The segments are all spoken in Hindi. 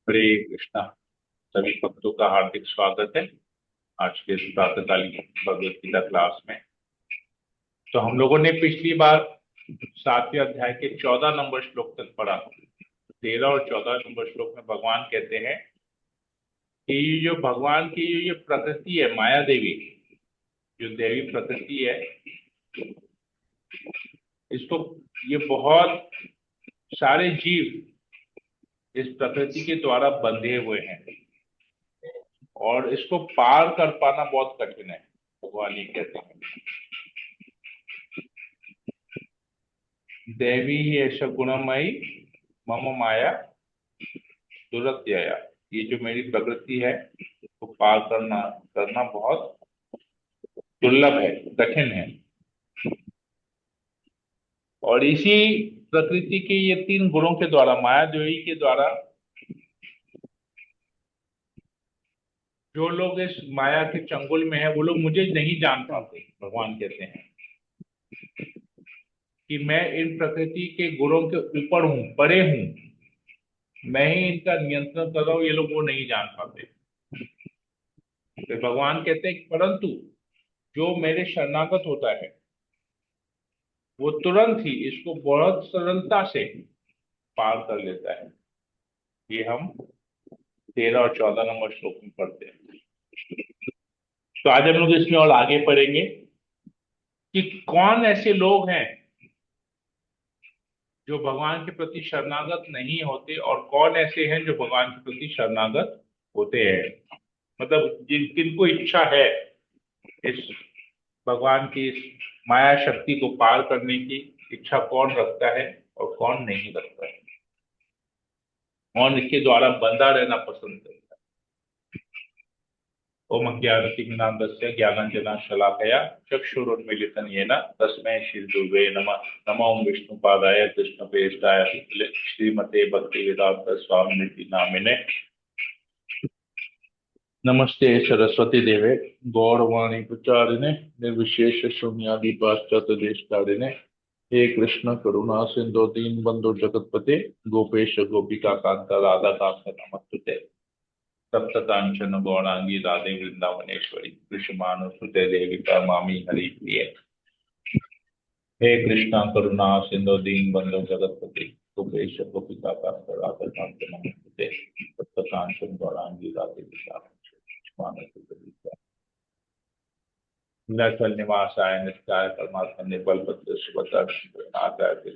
हरे कृष्णा। सभी भक्तों का हार्दिक स्वागत है आज के इस प्रातःकालीन भगवत गीता क्लास में। तो हम लोगों ने पिछली बार 7वें अध्याय के 14 नंबर श्लोक तक पढ़ा। 13 और 14 नंबर श्लोक में भगवान कहते हैं कि ये जो भगवान की ये प्रकृति है, माया देवी, जो देवी प्रकृति है, इसको ये बहुत सारे जीव इस प्रकृति के द्वारा बंधे हुए हैं और इसको पार कर पाना बहुत कठिन है। भगवान ये कहते हैं, देवी ही ऐसा गुणमयी मम माया दुरत्यया। ये जो मेरी प्रकृति है तो पार करना करना बहुत दुर्लभ है, कठिन है। और इसी प्रकृति के ये 3 गुणों के द्वारा, माया देवी के द्वारा, जो लोग इस माया के चंगुल में है वो लोग मुझे नहीं जान पाते। भगवान कहते हैं कि मैं इन प्रकृति के गुणों के ऊपर हूं, परे हूं, मैं ही इनका नियंत्रण कर रहा हूं, ये लोग वो नहीं जान पाते। तो भगवान कहते हैं परंतु जो मेरे शरणागत होता है वो तुरंत ही इसको बहुत सरलता से पार कर लेता है। ये हम 13 और 14 नंबर श्लोक में पढ़ते हैं। तो आज हम लोग इसमें और आगे पढ़ेंगे कि कौन ऐसे लोग हैं जो भगवान के प्रति शरणागत नहीं होते और कौन ऐसे हैं जो भगवान के प्रति शरणागत होते हैं। मतलब जिनको इच्छा है इस भगवान की इस माया शक्ति को पार करने की इच्छा कौन रखता है और कौन नहीं रखता है, कौन इसके द्वारा बंधा रहना पसंद करता है। ओम अज्ञानतिमिरान्धस्य ज्ञानांजना शलाकया चक्षुरुन्मीलितं येन तस्मै श्री गुरुवे नमः। नमो विष्णुपादाय कृष्णप्रेष्ठाय श्रीमते भक्तिवेदांत स्वामिनिति नामिने। नमस्ते सरस्वती देवे गौरवाणी प्रचारिणे निर्विशेष शून्यादि पाश्चात्य देशकारिणे। हे कृष्ण करुणा सिंधु दीन बंधु जगतपते गोपेश गोपिका कांता राधा कांत नमस्तुते। तप्त कांचन गौरांगी राधे वृंदावनेश्वरी कृष्णमानुसुते देविका मामी हरि प्रिय। हे कृष्णा करुणा सिंधु दीन बंधु जगतपते गोपेश गोपिका कांता राधा कांत नमस्तुते। तप्त कांचन गौरांगी राधे वृंदावनेश्वरी नीलाचल निवासाय नित्याय परमात्मने बलभद्र सुभद्राय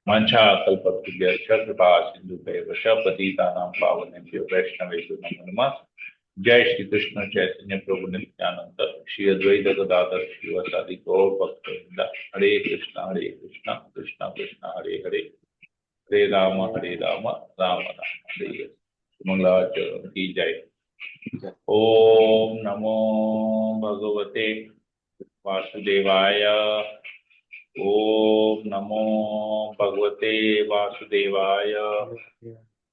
मंचा कल्पतरुभ्यश्च कृपा सिंधुभ्यश्च पतितानां पावनेभ्यो वैष्णवेभ्यो नमो नमः। जय श्री कृष्ण चैतन्य प्रभु नित्यानंद श्री अद्वैत गदाधर श्रीवासादि गौर भक्तवृंद। हरे कृष्णा कृष्णा कृष्णा हरे हरे, हरे राम राम राम हरे हरे। मंगलाचरण की जय। ओम नमो भगवते वासुदेवाय। ओम नमो भगवते वासुदेवाय।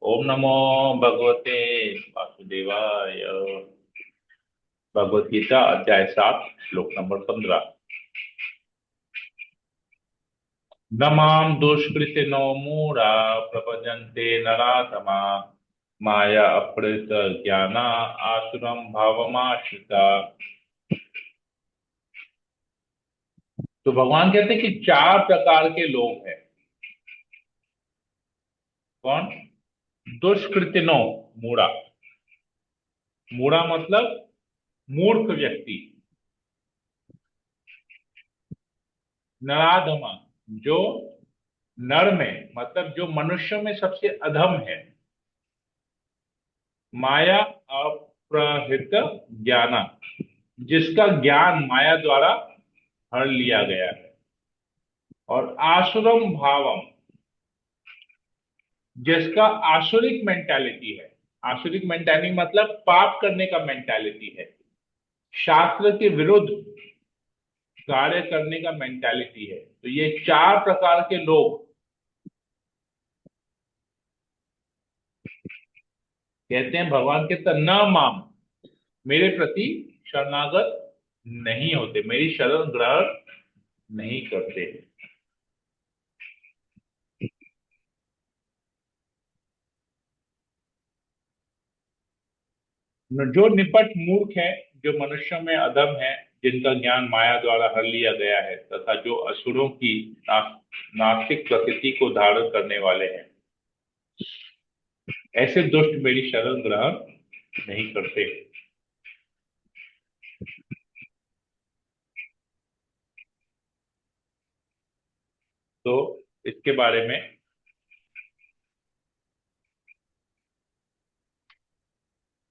ओम नमो भगवते वासुदेवाय। भगवत गीता अध्याय 7 श्लोक नंबर 15। न मां दुष्कृतिनो मूढ़ा प्रपद्यन्ते नराधमा माया अपहृत ज्ञाना आसुरम भावमाश्रिता। तो भगवान कहते हैं कि 4 प्रकार के लोग हैं। कौन? दुष्कृतिनो मूढ़ा। मूढ़ा मतलब मूर्ख व्यक्ति। नराधमा, जो नर में मतलब जो मनुष्य में सबसे अधम है। माया अप्रहित ज्ञाना, जिसका ज्ञान माया द्वारा हर लिया गया है। और आसुरम भावम, जिसका आसुरिक मेंटालिटी है। आसुरिक मेंटालिटी मतलब पाप करने का मेंटालिटी है, शास्त्र के विरुद्ध कार्य करने का मेंटालिटी है। तो ये 4 प्रकार के लोग कहते हैं, भगवान कहते हैं न माम, मेरे प्रति शरणागत नहीं होते, मेरी शरण ग्रहण नहीं करते। जो निपट मूर्ख है, जो मनुष्यों में अधम है, जिनका ज्ञान माया द्वारा हर लिया गया है, तथा जो असुरों की नास्तिक प्रकृति को धारण करने वाले हैं, ऐसे दुष्ट मेरी शरण ग्रहण नहीं करते। तो इसके बारे में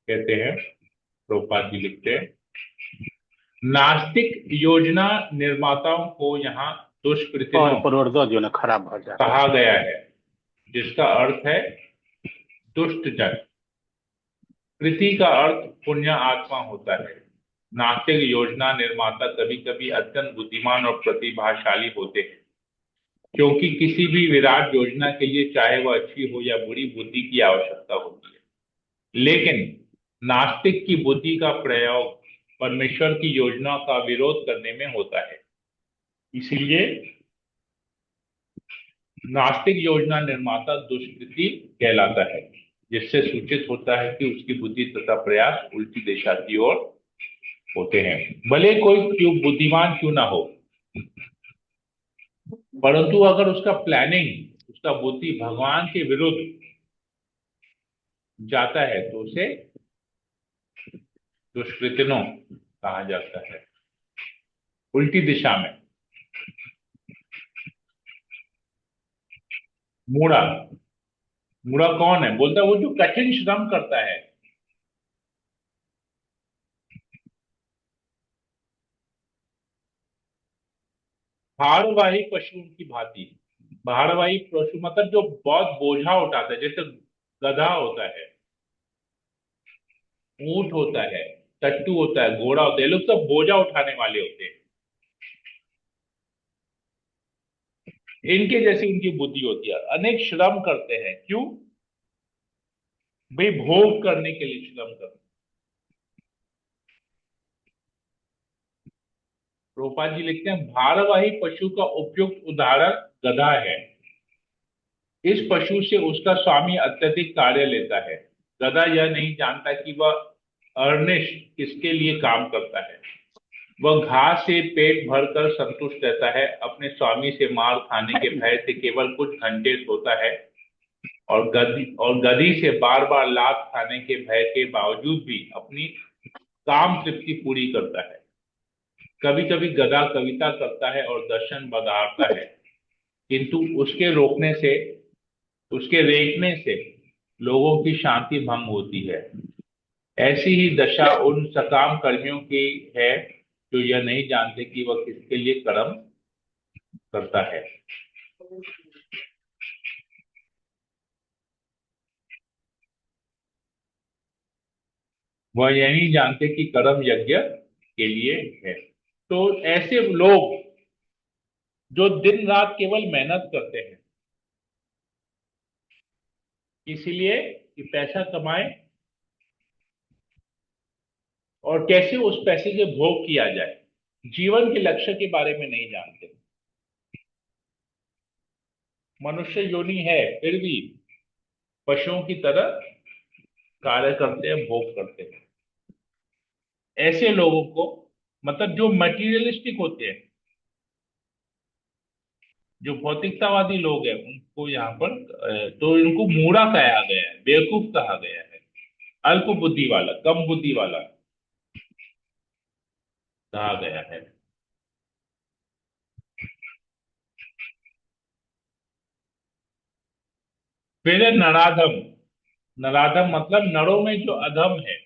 कहते हैं, प्रभुपाद जी लिखते हैं, नास्तिक योजना निर्माताओं को यहाँ और दुष्कृतिनों परवर्धो जो ना खराब हो जाए। कहा गया है, जिसका अर्थ है दुष्ट जन। कृति का अर्थ पुण्य आत्मा होता है। नास्तिक योजना निर्माता कभी कभी अत्यंत बुद्धिमान और प्रतिभाशाली होते हैं, क्योंकि किसी भी विराट योजना के लिए चाहे वह अच्छी हो या बुरी, बुद्धि की आवश्यकता होती है। लेकिन नास्तिक की बुद्धि का प्रयोग परमेश्वर की योजना का विरोध करने में होता है। इसीलिए नास्तिक योजना निर्माता दुष्कृति कहलाता है, जिससे सूचित होता है कि उसकी बुद्धि तथा प्रयास उल्टी दिशा की ओर होते हैं। भले कोई क्यों बुद्धिमान क्यों ना हो, परंतु अगर उसका प्लानिंग, उसका बुद्धि भगवान के विरुद्ध जाता है तो उसे दुष्कृतिनो कहा जाता है, उल्टी दिशा में। मूढ़ा, मूढ़ा कौन है? बोलता है वो जो कठिन श्रम करता है। भारवाही पशु की भांति। भारवाही पशु मतलब जो बहुत बोझा उठाता है, जैसे गधा होता है, ऊंट होता है, टट्टू होता है, घोड़ा होता है, ये लोग सब बोझा उठाने वाले होते हैं। इनके जैसी उनकी बुद्धि होती है, अनेक श्रम करते हैं। क्यों भाई? भोग करने के लिए श्रम करते हैं। रूपा जी लिखते हैं, भारवाही पशु का उपयुक्त उदाहरण गधा है। इस पशु से उसका स्वामी अत्यधिक कार्य लेता है। गधा यह नहीं जानता कि वह अर्निश किसके लिए काम करता है। वह घास से पेट भरकर संतुष्ट रहता है, अपने स्वामी से मार खाने के भय से केवल कुछ घंटे सोता है, और गधी से बार बार लात खाने के भय के बावजूद भी अपनी काम तृप्ति पूरी करता है। कभी कभी गधा कविता करता है और दर्शन बघाड़ता है, किंतु उसके रेंकने से लोगों की शांति भंग होती है। ऐसी ही दशा उन सकाम कर्मियों की है जो यह नहीं जानते कि वह किसके लिए कर्म करता है। वह यह नहीं जानते कि कर्म यज्ञ के लिए है। तो ऐसे लोग जो दिन रात केवल मेहनत करते हैं, इसीलिए कि पैसा कमाए और कैसे उस पैसे से भोग किया जाए, जीवन के लक्ष्य के बारे में नहीं जानते। मनुष्य योनि है, फिर भी पशुओं की तरह कार्य करते हैं, भोग करते हैं। ऐसे लोगों को, मतलब जो मटेरियलिस्टिक होते हैं, जो भौतिकतावादी लोग हैं, उनको यहाँ पर तो इनको मूढ़ा कहा गया है, बेवकूफ कहा गया है, अल्प बुद्धि वाला, कम बुद्धि वाला कहा गया है। फिर है नराधम। नराधम मतलब नरों में जो अधम है,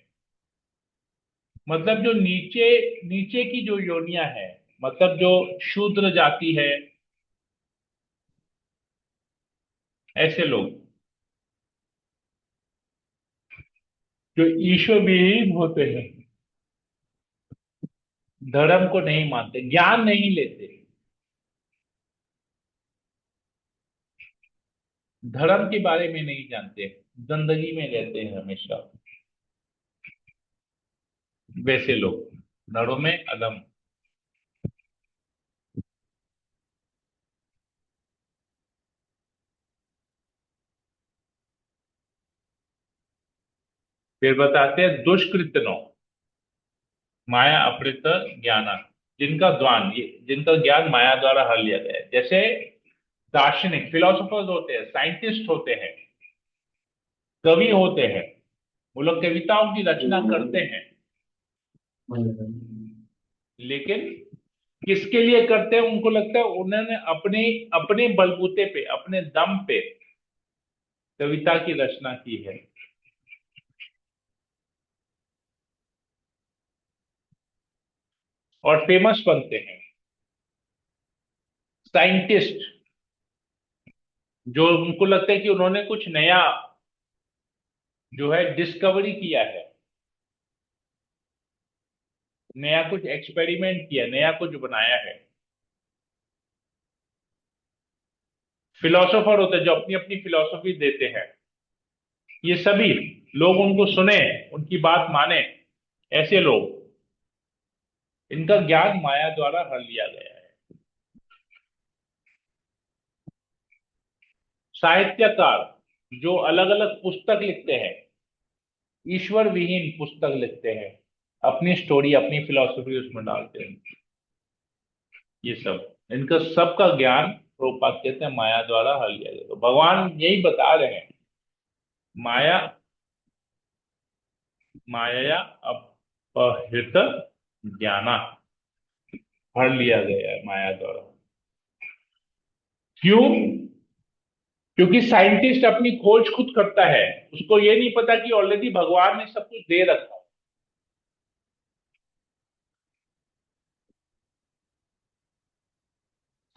मतलब जो नीचे नीचे की जो योनियां है, मतलब जो शूद्र जाति है, ऐसे लोग जो ईश्वर विहीन होते हैं, धर्म को नहीं मानते, ज्ञान नहीं लेते, धर्म के बारे में नहीं जानते, गंदगी में रहते हैं हमेशा, वैसे लोग नरों में अधम। फिर बताते हैं दुष्कृतनो माया अपहृत ज्ञान, जिनका ज्ञान माया द्वारा हर लिया गया है। जैसे दार्शनिक फिलोसोफर्स होते हैं, साइंटिस्ट होते हैं, कवि होते हैं, वो लोग कविताओं की रचना करते हैं, लेकिन किसके लिए करते हैं? उनको लगता है उन्होंने अपने अपने बलबूते पे, अपने दम पे कविता की रचना की है। और फेमस बनते हैं। साइंटिस्ट जो उनको लगता है कि उन्होंने कुछ नया जो है डिस्कवरी किया है, नया कुछ एक्सपेरिमेंट किया, नया कुछ बनाया है। फिलोसोफर होते हैं जो अपनी अपनी फिलोसफी देते हैं। ये सभी लोग उनको सुने, उनकी बात माने, ऐसे लोग, इनका ज्ञान माया द्वारा हर लिया गया है। साहित्यकार जो अलग अलग पुस्तक लिखते हैं, ईश्वर विहीन पुस्तक लिखते हैं, अपनी स्टोरी, अपनी फिलॉसफी उसमें डालते हैं, ये सब, इनका सबका ज्ञान प्रभुपाद कहते हैं माया द्वारा हर लिया गया। तो भगवान यही बता रहे हैं, माया माया अपहृत ज्ञाना, हर लिया गया है माया द्वारा। क्यों? क्योंकि साइंटिस्ट अपनी खोज खुद करता है, उसको ये नहीं पता कि ऑलरेडी भगवान ने सब कुछ दे रखा है।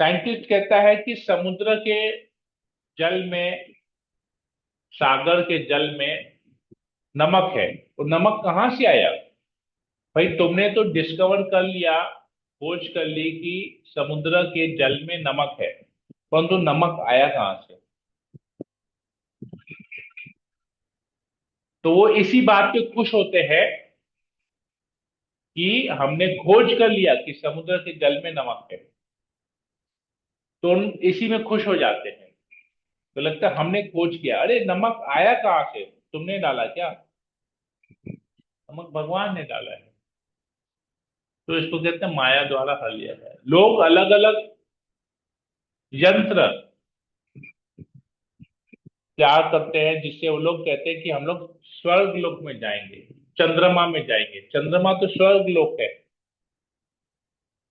साइंटिस्ट कहता है कि समुद्र के जल में, सागर के जल में नमक है। तो नमक कहां से आया? भाई तुमने तो डिस्कवर कर लिया, खोज कर ली कि समुद्र के जल में नमक है, परंतु नमक आया कहां से? तो वो इसी बात पे खुश होते हैं कि हमने खोज कर लिया कि समुद्र के जल में नमक है, तो उन इसी में खुश हो जाते हैं। तो लगता है हमने खोज किया, अरे नमक आया कहां से, तुमने डाला क्या? नमक भगवान ने डाला है। तो इसको कहते हैं माया द्वारा हर लिया जाए। लोग अलग अलग यंत्र तैयार करते हैं, जिससे वो लोग कहते हैं कि हम लोग स्वर्ग लोक में जाएंगे, चंद्रमा में जाएंगे। चंद्रमा तो स्वर्ग लोक है,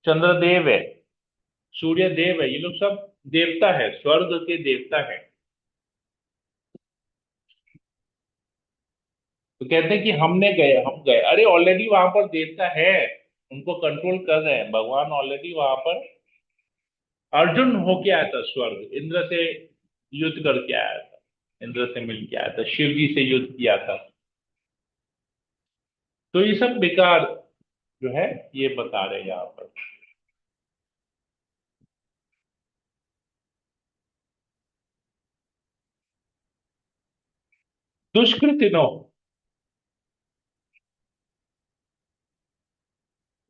चंद्रदेव है, सूर्य देव है, ये लोग सब देवता है, स्वर्ग के देवता है। तो कहते हैं कि हमने गए, हम गए, अरे ऑलरेडी वहां पर देवता है, उनको कंट्रोल कर रहे हैं भगवान, ऑलरेडी वहां पर। अर्जुन होके आया था स्वर्ग, इंद्र से युद्ध करके आया था, इंद्र से मिल के आया था, शिव जी से युद्ध किया था। तो ये सब बेकार जो है, ये बता रहे हैं यहाँ पर। दुष्कृतिनो,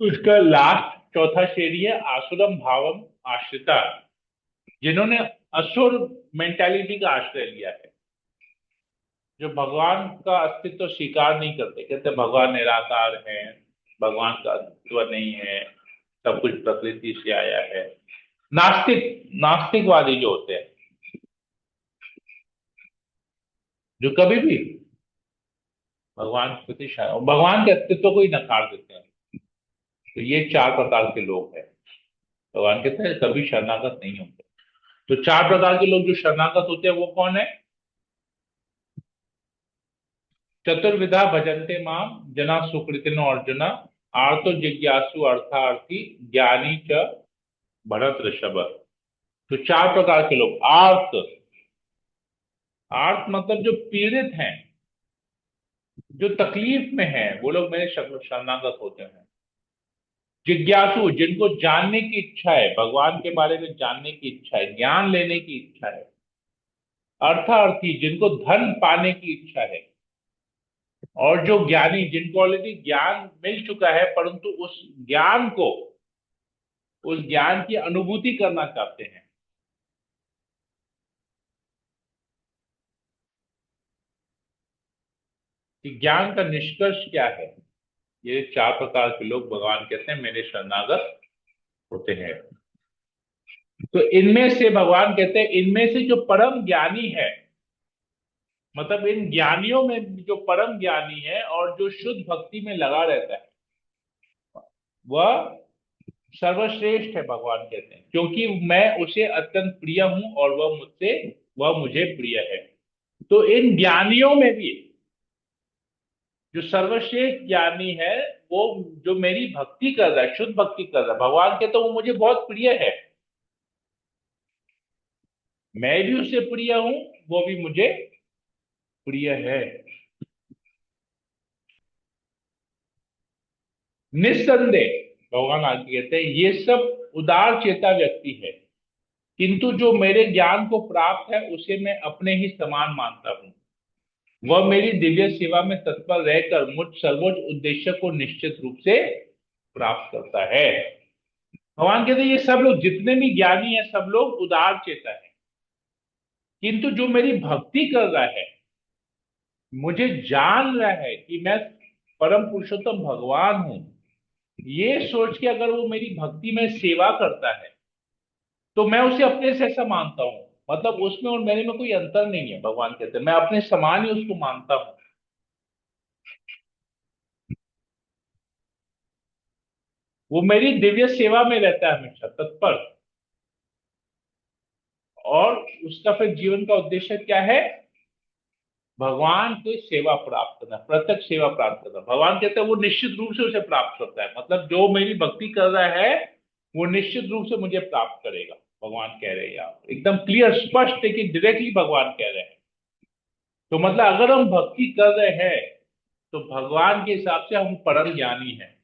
उसका लास्ट चौथा शेर है, आसुरम भावम आश्रिता, जिन्होंने असुर मेंटालिटी का आश्रय लिया है, जो भगवान का अस्तित्व स्वीकार नहीं करते, कहते भगवान निराकार है, भगवान का अस्तित्व नहीं है, सब कुछ प्रकृति से आया है। नास्तिकवादी जो होते हैं, जो कभी भी भगवान के प्रति भगवान के अस्तित्व को ही नकार देते हैं। तो ये चार प्रकार के लोग हैं। भगवान कहते हैं कभी शरणागत नहीं होते। तो चार प्रकार के लोग जो शरणागत होते हैं वो कौन है? चतुर्विधा भजन्ते माम जना सुकृतिनो अर्जुना, आर्तो जिज्ञासु अर्थार्थी ज्ञानी च भरत ऋषभ। तो चार प्रकार के लोग, आर्त, आर्त मतलब जो पीड़ित हैं, जो तकलीफ में हैं, वो लोग मेरे शरणागत होते हैं। जिज्ञासु, जिनको जानने की इच्छा है, भगवान के बारे में जानने की इच्छा है, ज्ञान लेने की इच्छा है। अर्थार्थी, जिनको धन पाने की इच्छा है। और जो ज्ञानी, जिनको ऑलरेडी ज्ञान मिल चुका है, परंतु ज्ञान को उस ज्ञान की अनुभूति करना चाहते हैं। कि ज्ञान का निष्कर्ष क्या है। ये 4 प्रकार के लोग भगवान कहते हैं मेरे शरणागत होते हैं। तो इनमें से भगवान कहते हैं इनमें से जो परम ज्ञानी है, मतलब इन ज्ञानियों में जो परम ज्ञानी है और जो शुद्ध भक्ति में लगा रहता है, वह सर्वश्रेष्ठ है। भगवान कहते हैं क्योंकि मैं उसे अत्यंत प्रिय हूं और वह मुझे प्रिय है। तो इन ज्ञानियों में भी जो सर्वश्रेष्ठ ज्ञानी है, वो जो मेरी भक्ति कर रहा है, शुद्ध भक्ति कर रहा है, भगवान कहते हैं वो मुझे बहुत प्रिय है। मैं भी उससे प्रिय हूं, वो भी मुझे प्रिय है। निस्संदेह भगवान आगे कहते हैं ये सब उदार चेता व्यक्ति है, किंतु जो मेरे ज्ञान को प्राप्त है उसे मैं अपने ही समान मानता हूं। वह मेरी दिव्य सेवा में तत्पर रहकर मुझ सर्वोच्च उद्देश्य को निश्चित रूप से प्राप्त करता है। भगवान कहते हैं ये सब लोग जितने भी ज्ञानी है, सब लोग उदार चेता है, किंतु जो मेरी भक्ति कर रहा है, मुझे जान रहा है कि मैं परम पुरुषोत्तम भगवान हूं, ये सोच के अगर वो मेरी भक्ति में सेवा करता है, तो मैं उसे अपने से ऐसा मानता हूं। मतलब उसमें और मेरे में कोई अंतर नहीं है। भगवान कहते हैं मैं अपने समान ही उसको मानता हूं। वो मेरी दिव्य सेवा में रहता है हमेशा तत्पर। और उसका फिर जीवन का उद्देश्य क्या है? भगवान की सेवा प्राप्त करना, प्रत्यक्ष सेवा प्राप्त करना। भगवान कहते हैं वो निश्चित रूप से उसे प्राप्त करता है। मतलब जो मेरी भक्ति कर रहा है, वो निश्चित रूप से मुझे प्राप्त करेगा। भगवान कह रहे हैं यहाँ पर एकदम क्लियर, स्पष्ट है कि डायरेक्टली भगवान कह रहे हैं। तो मतलब अगर हम भक्ति कर रहे हैं, तो भगवान के हिसाब से हम परम ज्ञानी हैं।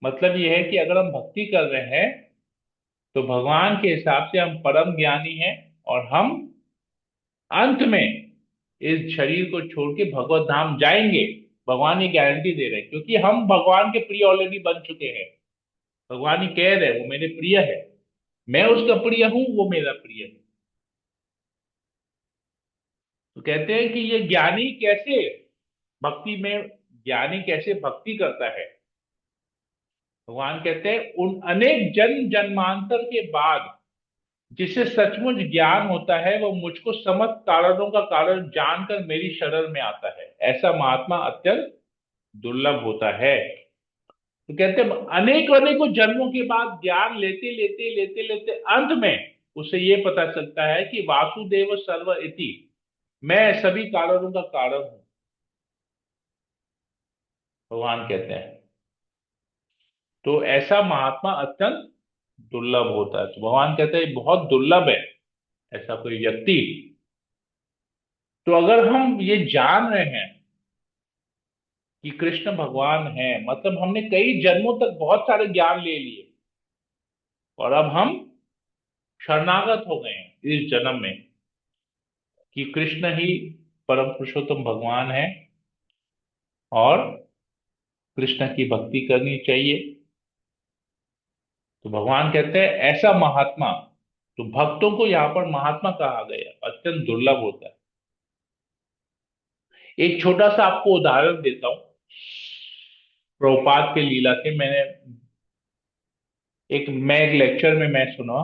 मतलब यह है कि अगर हम भक्ति कर रहे हैं, तो भगवान के हिसाब से हम परम ज्ञानी हैं, और हम अंत में इस शरीर को छोड़ के भगवत धाम जाएंगे। भगवान ये गारंटी दे रहे हैं, क्योंकि हम भगवान के प्रिय ऑलरेडी बन चुके हैं। भगवान ही कह रहे हैं वो मेरे प्रिय है, मैं उसका प्रिय हूं, वो मेरा प्रिय है। तो कहते हैं कि ये ज्ञानी कैसे भक्ति में, ज्ञानी कैसे भक्ति करता है। भगवान कहते हैं उन अनेक जन्म जन्मांतर के बाद जिसे सचमुच ज्ञान होता है, वह मुझको समस्त कारणों का कारण जानकर मेरी शरण में आता है। ऐसा महात्मा अत्यंत दुर्लभ होता है। तो कहते हैं अनेक अनेकों जन्मों के बाद ज्ञान लेते लेते लेते लेते अंत में उसे ये पता चलता है कि वासुदेव सर्व इति, मैं सभी कारणों का कारण हूं। भगवान कहते हैं तो ऐसा महात्मा अत्यंत दुर्लभ होता है। तो भगवान कहते हैं बहुत दुर्लभ है ऐसा कोई व्यक्ति। तो अगर हम ये जान रहे हैं कि कृष्ण भगवान है, मतलब हमने कई जन्मों तक बहुत सारे ज्ञान ले लिए, और अब हम शरणागत हो गए हैं इस जन्म में कि कृष्ण ही परम पुरुषोत्तम भगवान है, और कृष्ण की भक्ति करनी चाहिए। तो भगवान कहते हैं ऐसा महात्मा, तो भक्तों को यहाँ पर महात्मा कहा गया, अत्यंत दुर्लभ होता है। एक छोटा सा आपको उदाहरण देता हूं प्रभुपाद के लीला से। मैं एक लेक्चर में मैं सुना,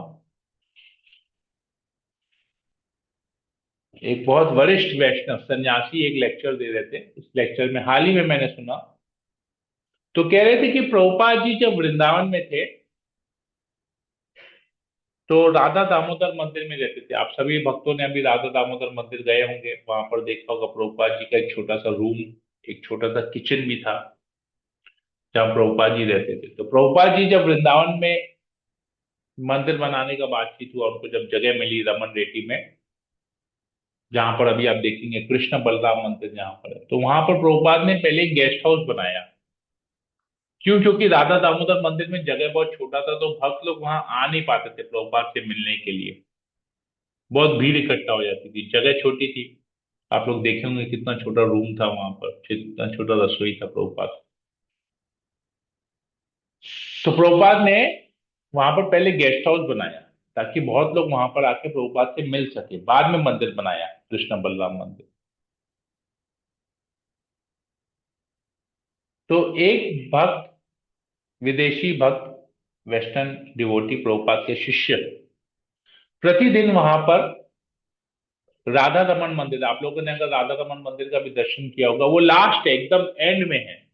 एक बहुत वरिष्ठ वैष्णव सन्यासी एक लेक्चर दे रहे थे। इस लेक्चर में हाल ही में मैंने सुना, तो कह रहे थे कि प्रभुपाद जी जब वृंदावन में थे, तो राधा दामोदर मंदिर में रहते थे। आप सभी भक्तों ने अभी राधा दामोदर मंदिर गए होंगे, वहां पर देखा होगा प्रभुपाद जी का एक छोटा सा रूम, एक छोटा सा किचन भी था जहाँ प्रभुपाद जी रहते थे। तो प्रभुपाद जी जब वृंदावन में मंदिर बनाने का बातचीत हुआ, उनको जब जगह मिली रमन रेड्डी में, जहां पर अभी आप देखेंगे कृष्ण बलराम मंदिर जहां पर है, तो वहां पर प्रभुपाद ने पहले एक गेस्ट हाउस बनाया। क्यों? क्योंकि राधा दामोदर मंदिर में जगह बहुत छोटा था, तो भक्त लोग वहां आ नहीं पाते थे प्रभुपाद से मिलने के लिए। बहुत भीड़ इकट्ठा हो जाती थी, जगह छोटी थी। आप लोग देखे होंगे कितना छोटा रूम था वहां पर, कितना छोटा रसोई था प्रभुपाद। तो प्रभुपाद ने वहां पर पहले गेस्ट हाउस बनाया, ताकि बहुत लोग वहां पर आके प्रभुपाद से मिल सके। बाद में मंदिर बनाया कृष्ण बलराम मंदिर। तो एक भक्त, विदेशी भक्त, वेस्टर्न डिवोटी, प्रभुपाद के शिष्य, प्रतिदिन वहां पर राधा रमन मंदिर, आप लोगों ने अगर राधा रमन मंदिर का भी दर्शन किया होगा, वो लास्ट है, एकदम एंड में है।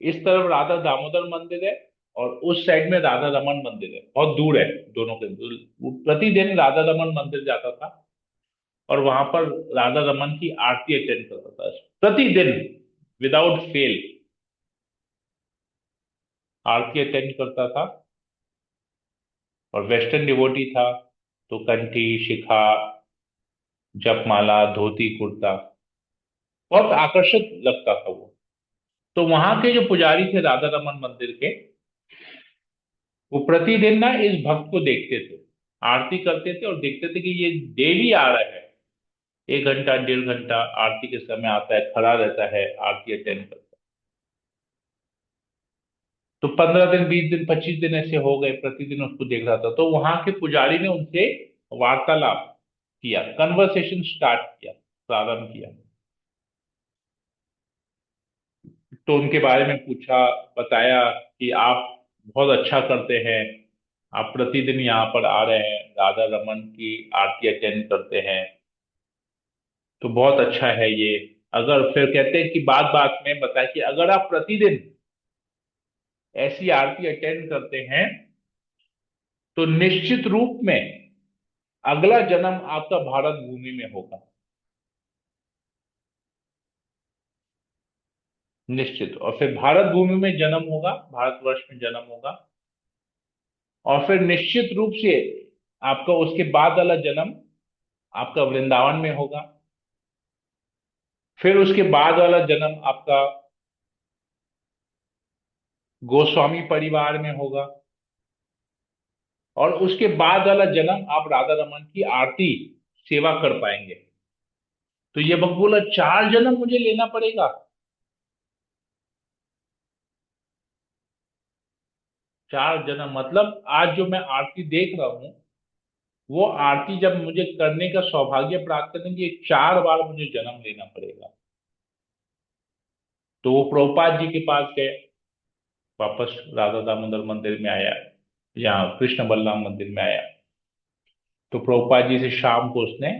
इस तरफ राधा दामोदर मंदिर है और उस साइड में राधा रमन मंदिर है, बहुत दूर है दोनों के। वो प्रतिदिन राधा रमन मंदिर जाता था और वहां पर राधा रमन की आरती अटेंड करता था, प्रतिदिन, विदाउट फेल आरती अटेंड करता था। और वेस्टर्न डिवोटी था तो कंठी, शिखा, जपमाला, धोती कुर्ता, बहुत आकर्षक लगता था वो। तो वहां के जो पुजारी थे राधा रमन मंदिर के, वो प्रतिदिन ना इस भक्त को देखते थे, आरती करते थे और देखते थे कि ये डेली आ रहा है, 1 घंटा 1.5 घंटा आरती के समय आता है, खड़ा रहता है, आरती अटेंड करता है। तो 15 दिन, 20 दिन, 25 दिन ऐसे हो गए, प्रतिदिन उसको देख रहा था। तो वहां के पुजारी ने उनसे वार्तालाप किया, कन्वर्सेशन स्टार्ट किया, प्रारंभ किया। तो उनके बारे में पूछा, बताया कि आप बहुत अच्छा करते हैं, आप प्रतिदिन यहाँ पर आ रहे हैं, राधा रमन की आरती अटेंड करते हैं, तो बहुत अच्छा है ये। अगर फिर कहते हैं कि बात बात में बताया कि अगर आप प्रतिदिन ऐसी आरती अटेंड करते हैं तो निश्चित रूप में अगला जन्म आपका भारत भूमि में होगा, निश्चित। और फिर भारत भूमि में जन्म होगा, भारतवर्ष में जन्म होगा, और फिर निश्चित रूप से आपका उसके बाद वाला जन्म आपका वृंदावन में होगा। फिर उसके बाद वाला जन्म आपका गोस्वामी परिवार में होगा। और उसके बाद वाला जन्म आप राधा रमन की आरती सेवा कर पाएंगे। तो ये भक्त बोला, 4 जन्म मुझे लेना पड़ेगा? 4 जन्म मतलब आज जो मैं आरती देख रहा हूं, वो आरती जब मुझे करने का सौभाग्य प्राप्त करने के लिए 4 बार मुझे जन्म लेना पड़ेगा। तो वो प्रभुपाद जी के पास गए, वापस राधा दामोदर मंदिर में आया, यहाँ कृष्ण बलराम मंदिर में आया। तो प्रभुपाद जी से शाम को उसने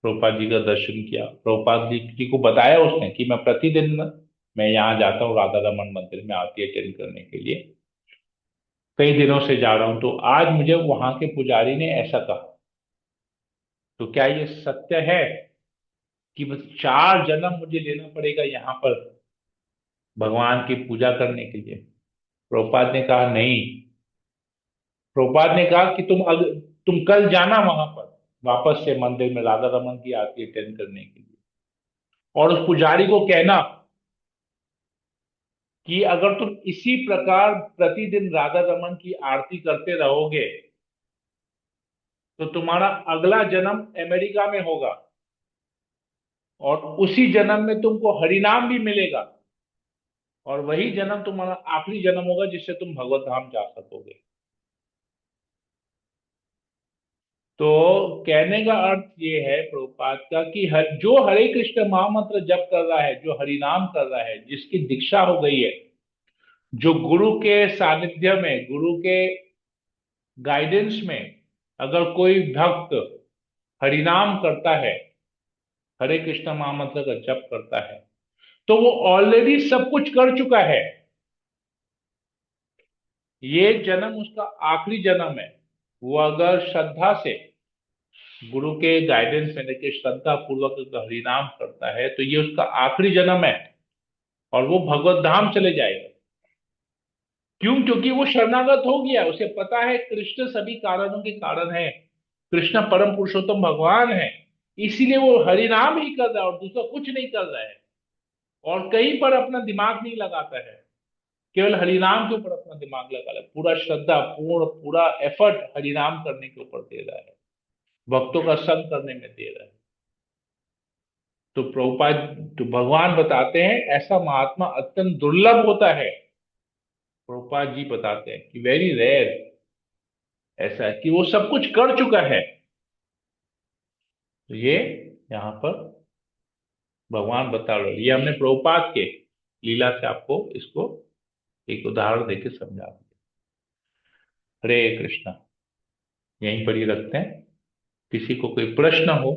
प्रभुपाद जी का दर्शन किया। प्रभुपाद जी को बताया उसने कि मैं प्रतिदिन मैं यहाँ जाता हूँ राधा रमन मंदिर में आरती अटेंड करने के लिए, कई दिनों से जा रहा हूं, तो आज मुझे वहां के पुजारी ने ऐसा कहा। तो क्या ये सत्य है कि बस 4 जन्म मुझे लेना पड़ेगा यहाँ पर भगवान की पूजा करने के लिए? प्रभुपाद ने कहा नहीं। प्रभुपाद ने कहा कि तुम कल जाना वहां पर, वापस से मंदिर में राधा रमन की आरती अटेंड करने के लिए, और उस पुजारी को कहना कि अगर तुम इसी प्रकार प्रतिदिन राधा रमन की आरती करते रहोगे तो तुम्हारा अगला जन्म अमेरिका में होगा, और उसी जन्म में तुमको हरिनाम भी मिलेगा, और वही जन्म तुम्हारा आखिरी जन्म होगा जिससे तुम भगवत धाम जा सकोगे। तो कहने का अर्थ ये है प्रभुपाद का कि जो हरे कृष्ण महामंत्र जप कर रहा है, जो हरिनाम कर रहा है, जिसकी दीक्षा हो गई है, जो गुरु के सानिध्य में, गुरु के गाइडेंस में अगर कोई भक्त हरिनाम करता है, हरे कृष्ण महामंत्र का जप करता है, तो वो ऑलरेडी सब कुछ कर चुका है। ये जन्म उसका आखिरी जन्म है। वो अगर श्रद्धा से गुरु के गाइडेंस में लेके श्रद्धा पूर्वक हरिनाम करता है तो ये उसका आखिरी जन्म है, और वो भगवत धाम चले जाएगा। क्यों? क्योंकि वो शरणागत हो गया, उसे पता है कृष्ण सभी कारणों के कारण है, कृष्ण परम पुरुषोत्तम भगवान है, इसीलिए वो हरिनाम ही कर रहा है और दूसरा कुछ नहीं कर रहा है, और कहीं पर अपना दिमाग नहीं लगाता है, केवल हरिनाम के ऊपर अपना दिमाग लगा रहा है, पूरा श्रद्धा पूर्ण पूरा एफर्ट हरिनाम करने के ऊपर दे रहा है, भक्तों का संग करने में दे रहा है। तो प्रभुपाद, तो भगवान बताते हैं ऐसा महात्मा अत्यंत दुर्लभ होता है। प्रभुपाद जी बताते हैं कि वेरी रेयर ऐसा है कि वो सब कुछ कर चुका है। तो ये यहाँ पर भगवान बता रहे हैं। ये हमने प्रभुपाद के लीला से आपको इसको एक उदाहरण देके समझा दूंगा। हरे कृष्णा। यहीं पर ही रखते हैं। किसी को कोई प्रश्न हो,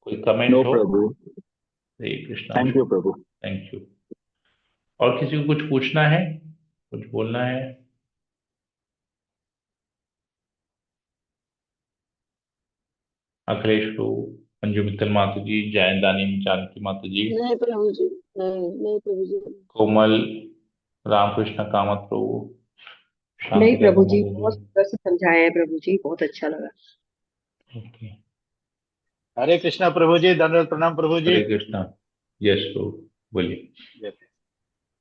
कोई नो कमेंट हो? प्रभु। हरे कृष्णा। थैंक यू प्रभु। Thank you. और किसी को कुछ पूछना है, कुछ बोलना है? अखिलेश प्रभु, अंजू मित्तल माता जी, जयंदानी जानकी माता जी, नहीं प्रभु जी, नहीं नहीं प्रभु जी, कोमल, रामकृष्ण कामत प्रभु, नहीं शांति प्रभु जी, माता बहुत जी। सुंदर से समझाया है प्रभु जी, बहुत अच्छा लगा। ओके। हरे कृष्णा प्रभु जी, दंडवत प्रणाम प्रभु जी। हरे कृष्णा। यस प्रभु, बोलिए।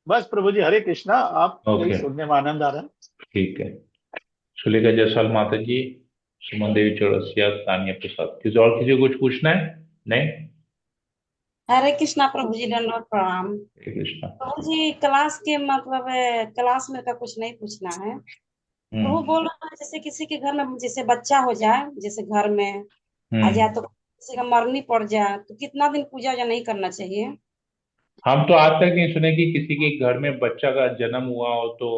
बस प्रभु जी, हरे कृष्णा। आप यही ओके, सुनने में आनंद आ रहा है। ठीक है। सुलेखा जायसवाल माता जी, सुमन देवी चौरसिया, तानिया प्रसाद। किसी को कुछ पूछना है? नहीं? हरे कृष्णा प्रभु जी, दंडवत प्रणाम। हरे कृष्णा। प्रभु जी, क्लास के मतलब क्लास में का कुछ नहीं पूछना है। प्रभु बोल रहा है जैसे किसी के घर में जैसे बच्चा हो जाए, जैसे घर में आ जाए, तो किसी का मरनी पड़ जाए तो कितना दिन पूजा या नहीं करना चाहिए? हम तो आज तक नहीं सुने कि किसी के घर में बच्चा का जन्म हुआ हो तो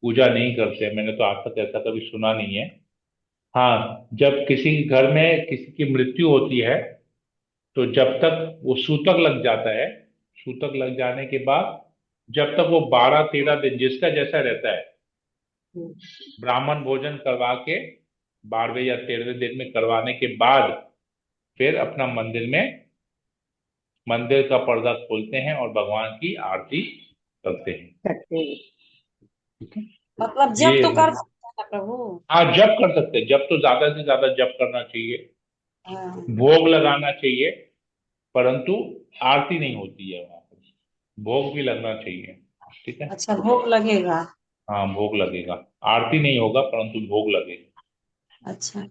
पूजा नहीं करते। मैंने तो आज तक ऐसा कभी सुना नहीं है। हाँ, जब किसी के घर में किसी की मृत्यु होती है तो जब तक वो सूतक लग जाता है, सूतक लग जाने के बाद जब तक वो 12-13 दिन जिसका जैसा रहता है, ब्राह्मण भोजन करवा के 12वें या 13वें दिन में करवाने के बाद फिर अपना मंदिर का पर्दा खोलते हैं और भगवान की आरती करते हैं। करते हैं। ठीक है। मतलब जब ये तो कर सकते हैं ना प्रभु? हाँ, जब कर सकते हैं। जब तो ज्यादा से ज्यादा जब करना चाहिए, हाँ। भोग लगाना चाहिए, परंतु आरती नहीं होती है वहां पर। भोग भी लगना चाहिए। ठीक है। अच्छा, भोग लगेगा। हाँ, भोग लगेगा। आरती नहीं होगा परंतु भोग लगेगा। अच्छा,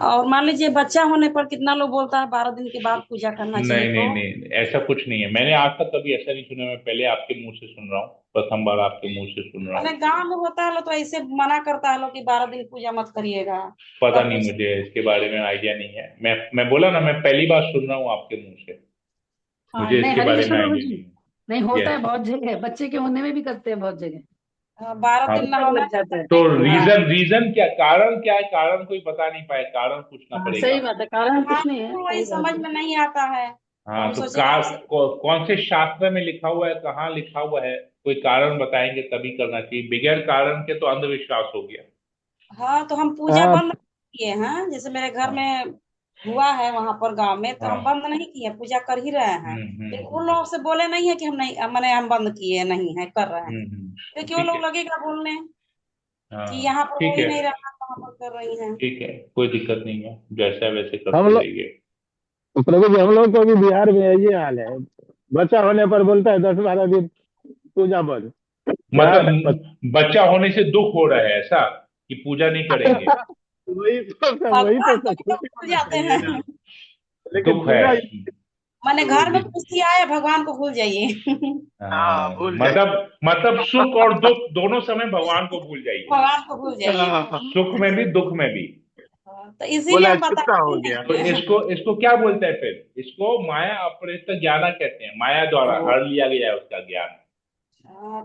और मान लीजिए बच्चा होने पर कितना लोग बोलता है 12 दिन के बाद पूजा करना चाहिए, नहीं तो? नहीं नहीं, ऐसा कुछ नहीं है। मैंने आज तक कभी ऐसा नहीं सुना। मैं पहले आपके मुंह से सुन रहा हूँ, प्रथम बार आपके मुंह से सुन रहा मैंने हूँ। गांव में होता है लो तो ऐसे मना करता है लो कि 12 दिन पूजा मत करिएगा। पता तब नहीं, कुछ मुझे इसके बारे में आइडिया नहीं है। मैं बोला ना, मैं पहली बार सुन रहा हूँ आपके मुंह से। हाँ, मुझे नहीं इसके हरे बारे कृष्ण में प्रभु आइडिया जी, नहीं नहीं है। होता है यस। बहुत जगह, बच्चे के होने में भी करते हैं बहुत जगह, 12 दिन हाँ, ना तक होना लग जाता है। तो हाँ। रीजन क्या, कारण क्या है? कारण कोई बता नहीं पाए, कारण पूछना हाँ पड़ेगा। सही बात है, कारण हाँ, कुछ नहीं है, तो वही सही बात समझ है। में नहीं आता है, तो हाँ, हम तो सोचे आपसे। कौन से शास्त्र में लिखा हुआ है, कहाँ लिखा हुआ है? कोई कारण बताएंगे तभी करना चाहिए। बगैर कारण के तो अंधविश्वास हो गया। हाँ, तो हम पूजा आप बंद किए हैं। जैसे मेरे घर हाँ में हुआ है वहां पर गांव में, तो हम हाँ। बंद नहीं किए, पूजा कर ही रहे हैं। लेकिन उन लोगों से बोले नहीं है कि हम नहीं, मैंने हम बंद किए नहीं है, कर रहे हैं। क्योंकि वो ठीक लोग है। लगेगा बोलने कि हाँ, यहाँ पर हो ठीक ही है। नहीं रहा, कहाँ पर कर रही हैं। ठीक है, कोई दिक्कत नहीं है। जैसा है वैसे हम करते लोग रहिए। प्रभु जी, हम लोग को भी बिहार में ये हाल है। बच्चा होने पर बोलता है 10-12 दिन पूजा बंद। यहाँ तक मतलब बच्चा होने से दुख हो रहा है ऐसा कि पूजा नहीं करेंगे? वही तो भगवान को सब भी तो खुशी भूल होना जाते चाहिए हैं। ना। लेकिन दुख है। पूजा मैंने प्रभु घर में जी। खुशी आए, भगवान को भूल जाइए। हाँ, भूल जाए। मतलब सुख और दुख दोनों समय भगवान को भूल जाइए। भगवान को भूल जाइए। सुख में भी, दुख में भी। तो इसीलिए बोला हम छुट्टा बताते हो हैं गया। तो कि इसको क्या बोलते हैं फिर? इसको माया अपहृत ज्ञान कहते हैं। माया द्वारा हर लिया गया है उसका ज्ञान।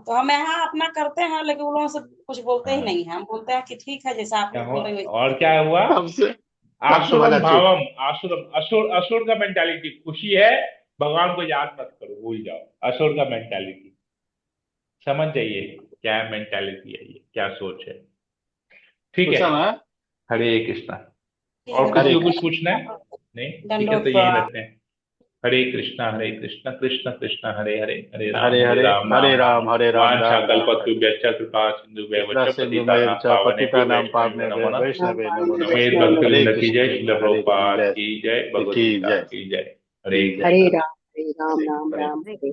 तो हम यहाँ अपना करते हैं, लेकिन उन लोगों से कुछ बोलते ही हाँ, नहीं है। हम बोलते हैं कि ठीक है, जैसा आप क्या लोग हुआ? बोल रहे हो और क्या हुआ? सबसे सबसे आसुरम बड़ा चूक। भावम, आसुरम, असुर, असुर का मेंटालिटी। खुशी है, भगवान को याद मत करो, भूल जाओ। असुर का मेंटालिटी। समझ जाइए क्या मेंटालिटी है, ये क्या सोच है। ठीक है। पूछा ना। हरे कृष्णा। ठीक और है। किसी हरे को कुछ कृष्ण। पूछना है? नहीं? ठीक है, तो दंडोत यही प्रणाम। रखते हैं। हरे कृष्णा, हरे कृष्णा, कृष्ण कृष्ण हरे हरे, हरे हरे हरे, राम, हरे राम राम। राम, हरे राम, वांछा राम राम। कल्पतरुभ्यश्च कृपा सिंधुभ्येव कृष्णा च सिंधु में पतितानां पावनेभ्यो पतिता नाम वैष्णवेभ्यो पावने नमो नमः। वैष्णवे नमो नमः। श्वेत वैष्णव भक्ति हरे वृंद की जय, कृष्ण श्रील हरे कृष्ण प्रभुपाद जय की जय, भगवत की गीता जय की जय। हरे की जय। हरे कृष्णा। राम, हरे राम, राम हरे राम, हरे